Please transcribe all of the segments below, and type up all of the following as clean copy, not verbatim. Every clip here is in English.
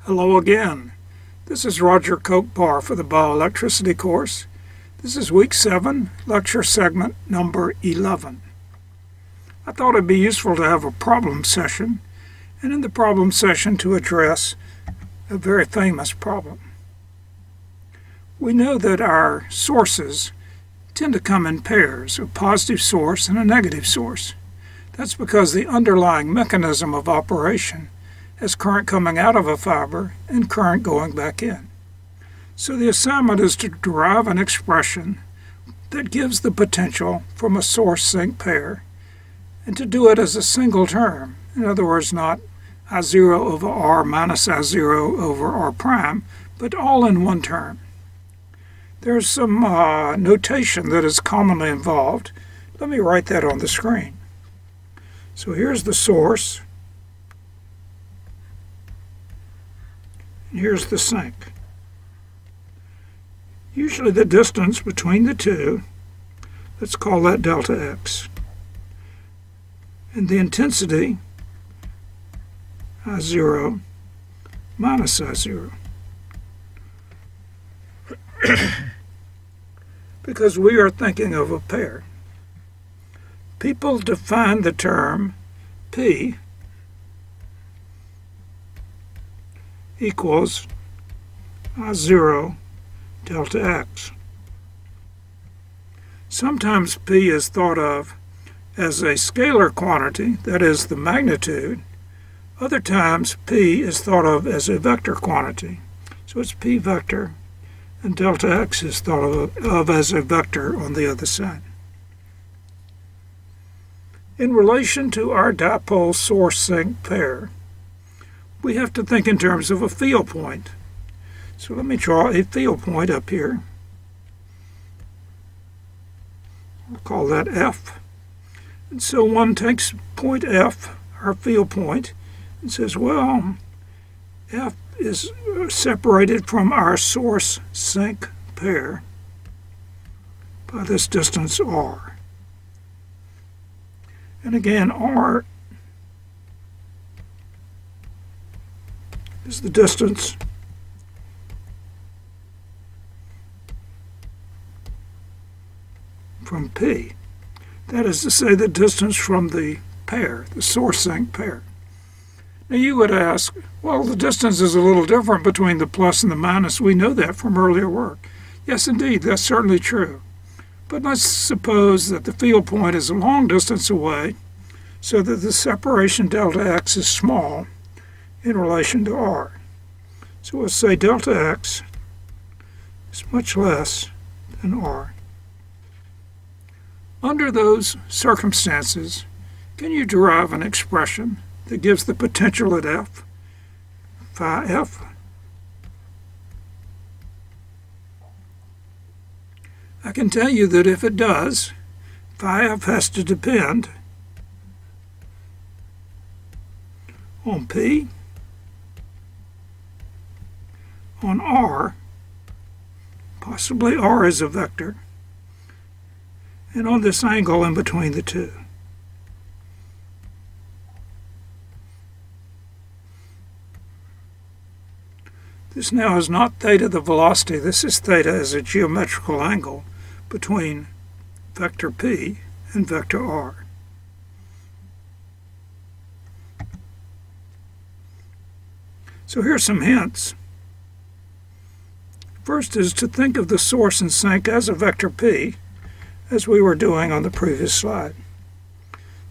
Hello again. This is Roger Kochbar for the Bioelectricity course. This is week 7, lecture segment number 11. I thought it'd be useful to have a problem session, and in the problem session to address a very famous problem. We know that our sources tend to come in pairs, a positive source and a negative source. That's because the underlying mechanism of operation has current coming out of a fiber and current going back in. So the assignment is to derive an expression that gives the potential from a source-sink pair, and to do it as a single term. In other words, not I0 over R minus I0 over R prime, but all in one term. There's some notation that is commonly involved. Let me write that on the screen. So here's the source, and here's the sink. Usually the distance between the two, let's call that delta x. And the intensity, I0 minus I0. Because we are thinking of a pair. People define the term P equals I0 delta x. Sometimes P is thought of as a scalar quantity, that is the magnitude. Other times P is thought of as a vector quantity. So it's P vector, and delta x is thought of as a vector on the other side. In relation to our dipole source-sink pair, we have to think in terms of a field point. So let me draw a field point up here. I'll call that F. And so one takes point F, our field point, and says, well, F is separated from our source-sink pair by this distance R. And again, R is the distance from P. That is to say, the distance from the pair, the source-sink pair. Now you would ask, well, the distance is a little different between the plus and the minus. We know that from earlier work. Yes, indeed, that's certainly true. But let's suppose that the field point is a long distance away, so that the separation delta x is small in relation to R. So we'll say delta x is much less than R. Under those circumstances, can you derive an expression that gives the potential at F, phi F? I can tell you that if it does, phi F has to depend on P, on R, possibly R is a vector, and on this angle in between the two. This now is not theta the velocity, this is theta as a geometrical angle between vector P and vector R. So here's some hints. First is to think of the source and sink as a vector P, as we were doing on the previous slide.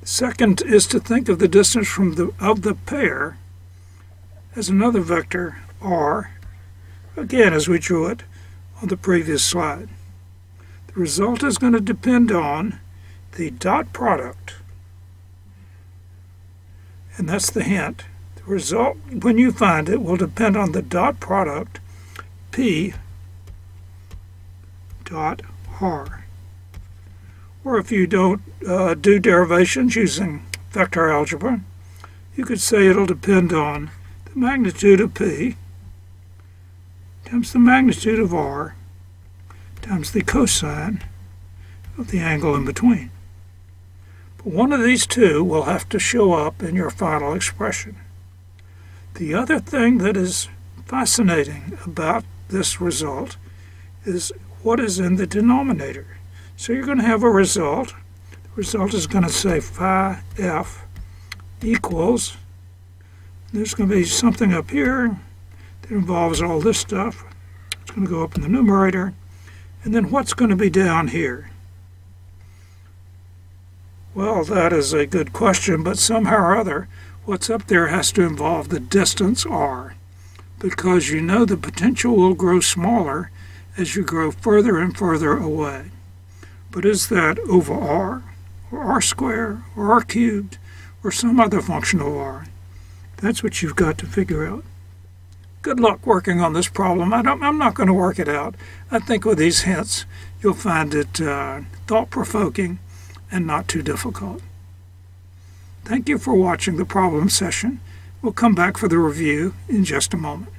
The second is to think of the distance from the pair as another vector R, again as we drew it on the previous slide. The result is going to depend on the dot product, and that's the hint. The result, when you find it, will depend on the dot product P dot R. Or if you don't do derivations using vector algebra, you could say it'll depend on the magnitude of P times the magnitude of R times the cosine of the angle in between. But one of these two will have to show up in your final expression. The other thing that is fascinating about this result is what is in the denominator. So you're going to have a result. The result is going to say phi f equals, there's going to be something up here that involves all this stuff. It's going to go up in the numerator. And then what's going to be down here? Well, that is a good question, but somehow or other, what's up there has to involve the distance r, because you know the potential will grow smaller as you grow further and further away. But is that over r, or r squared, or r cubed, or some other function of r? That's what you've got to figure out. Good luck working on this problem. I'm not going to work it out. I think with these hints, you'll find it thought-provoking and not too difficult. Thank you for watching the problem session. We'll come back for the review in just a moment.